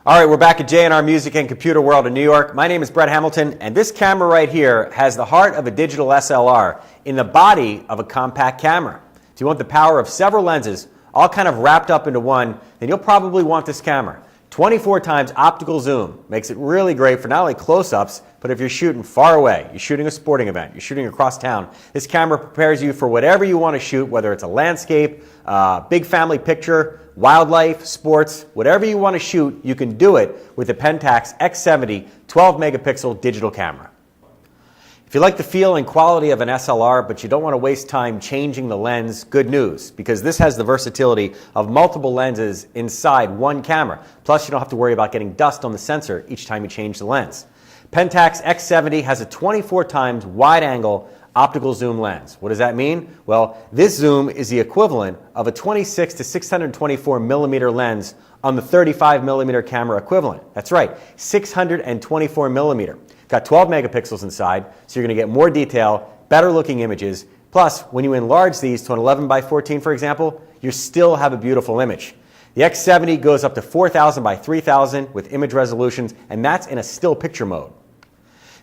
All right, we're back at J&R Music and Computer World in New York. My name is Brett Hamilton, and this camera right here has the heart of a digital SLR in the body of a compact camera. If you want the power of several lenses, all kind of wrapped up into one, then you'll probably want this camera. 24 times optical zoom makes it really great for not only close-ups, but if you're shooting far away, you're shooting a sporting event, you're shooting across town, this camera prepares you for whatever you want to shoot, whether it's a landscape, big family picture, wildlife, sports, whatever you want to shoot, you can do it with the Pentax X70 12 megapixel digital camera. If you like the feel and quality of an SLR, but you don't want to waste time changing the lens, good news, because this has the versatility of multiple lenses inside one camera. Plus, you don't have to worry about getting dust on the sensor each time you change the lens. Pentax X70 has a 24 times wide-angle optical zoom lens. What does that mean? Well, this zoom is the equivalent of a 26 to 624 millimeter lens on the 35 millimeter camera equivalent. That's right, 624 millimeter. Got 12 megapixels inside, so you're going to get more detail, better looking images. Plus, when you enlarge these to an 11 by 14, for example, you still have a beautiful image. The X70 goes up to 4,000 by 3,000 with image resolutions, and that's in a still picture mode.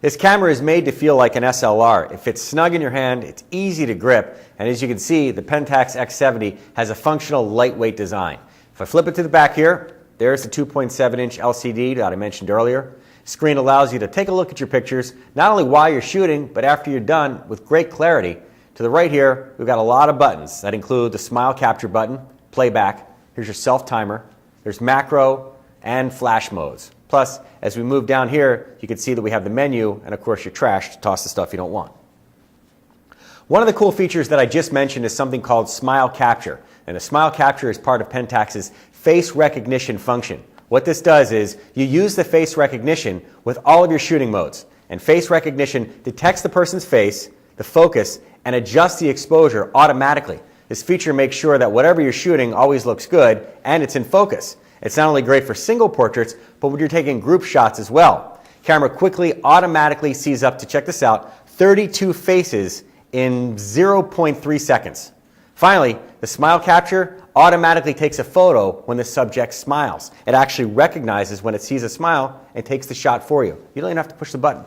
This camera is made to feel like an SLR. It fits snug in your hand, it's easy to grip, and as you can see, the Pentax X70 has a functional lightweight design. If I flip it to the back here, there's the 2.7-inch LCD that I mentioned earlier. Screen allows you to take a look at your pictures, not only while you're shooting, but after you're done with great clarity. To the right here, we've got a lot of buttons that include the smile capture button, playback, here's your self timer, there's macro and flash modes. Plus, as we move down here, you can see that we have the menu and of course your trash to toss the stuff you don't want. One of the cool features that I just mentioned is something called smile capture. And the smile capture is part of Pentax's face recognition function. What this does is you use the face recognition with all of your shooting modes. And face recognition detects the person's face, the focus, and adjusts the exposure automatically. This feature makes sure that whatever you're shooting always looks good and it's in focus. It's not only great for single portraits, but when you're taking group shots as well. Camera quickly automatically sees up to, check this out, 32 faces in 0.3 seconds. Finally, the smile capture automatically takes a photo when the subject smiles. It actually recognizes when it sees a smile and takes the shot for you. You don't even have to push the button.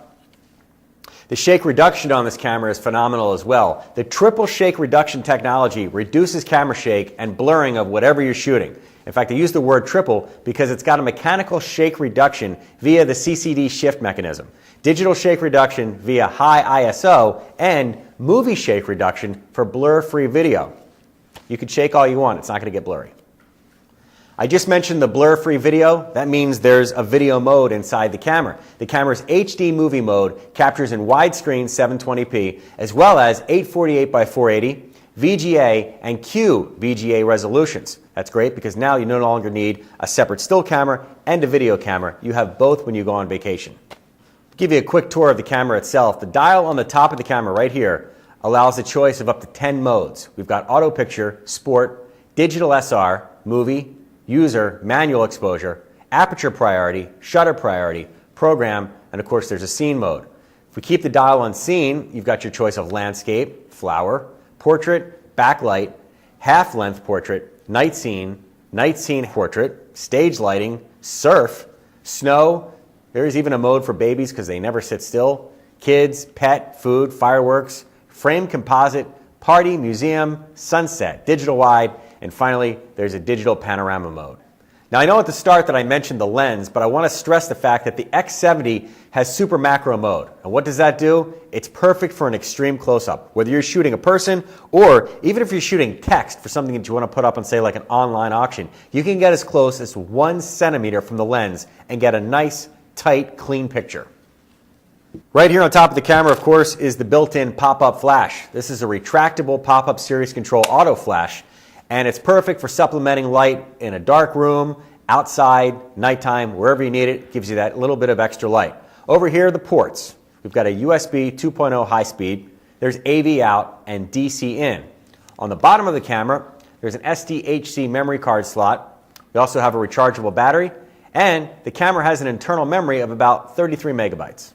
The shake reduction on this camera is phenomenal as well. The triple shake reduction technology reduces camera shake and blurring of whatever you're shooting. In fact, I use the word triple because it's got a mechanical shake reduction via the CCD shift mechanism, digital shake reduction via high ISO, and movie shake reduction for blur-free video. You can shake all you want, it's not going to get blurry. I just mentioned the blur-free video. That means there's a video mode inside the camera. The camera's HD movie mode captures in widescreen 720p as well as 848 by 480, VGA, and QVGA resolutions. That's great because now you no longer need a separate still camera and a video camera. You have both when you go on vacation. To give you a quick tour of the camera itself, the dial on the top of the camera right here allows a choice of up to 10 modes. We've got auto picture, sport, digital SR, movie, user, manual exposure, aperture priority, shutter priority, program, and of course there's a scene mode. If we keep the dial on scene, you've got your choice of landscape, flower, portrait, backlight, half-length portrait, night scene portrait, stage lighting, surf, snow. There's even a mode for babies because they never sit still, kids, pet, food, fireworks, frame composite, party, museum, sunset, digital wide, and finally, there's a digital panorama mode. Now, I know at the start that I mentioned the lens, but I want to stress the fact that the X70 has super macro mode. And what does that do? It's perfect for an extreme close-up. Whether you're shooting a person or even if you're shooting text for something that you want to put up on, say, like an online auction, you can get as close as 1 centimeter from the lens and get a nice, tight, clean picture. Right here on top of the camera, of course, is the built-in pop-up flash. This is a retractable pop-up series control auto flash, and it's perfect for supplementing light in a dark room, outside, nighttime, wherever you need it. Gives you that little bit of extra light. Over here are the ports. We've got a USB 2.0 high speed. There's AV out and DC in. On the bottom of the camera, there's an SDHC memory card slot. We also have a rechargeable battery, and the camera has an internal memory of about 33 megabytes.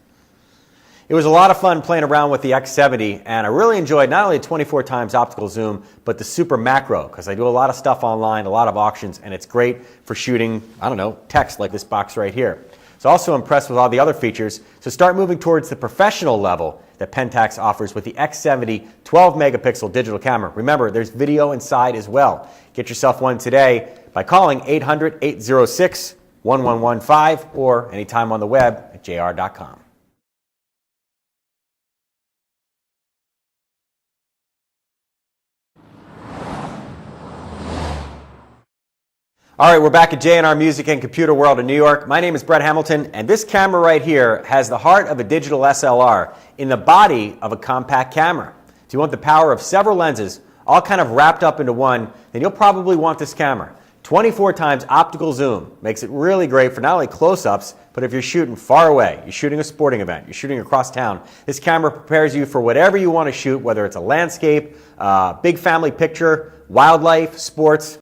It was a lot of fun playing around with the X70, and I really enjoyed not only the 24 times optical zoom, but the super macro, because I do a lot of stuff online, a lot of auctions, and it's great for shooting, I don't know, text like this box right here. So also impressed with all the other features, so start moving towards the professional level that Pentax offers with the X70 12 megapixel digital camera. Remember, there's video inside as well. Get yourself one today by calling 800-806-1115 or anytime on the web at jr.com. All right, we're back at J&R Music and Computer World in New York. My name is Brett Hamilton, and this camera right here has the heart of a digital SLR in the body of a compact camera. If you want the power of several lenses, all kind of wrapped up into one, then you'll probably want this camera. 24 times optical zoom makes it really great for not only close-ups, but if you're shooting far away, you're shooting a sporting event, you're shooting across town, this camera prepares you for whatever you want to shoot, whether it's a landscape, big family picture, wildlife, sports.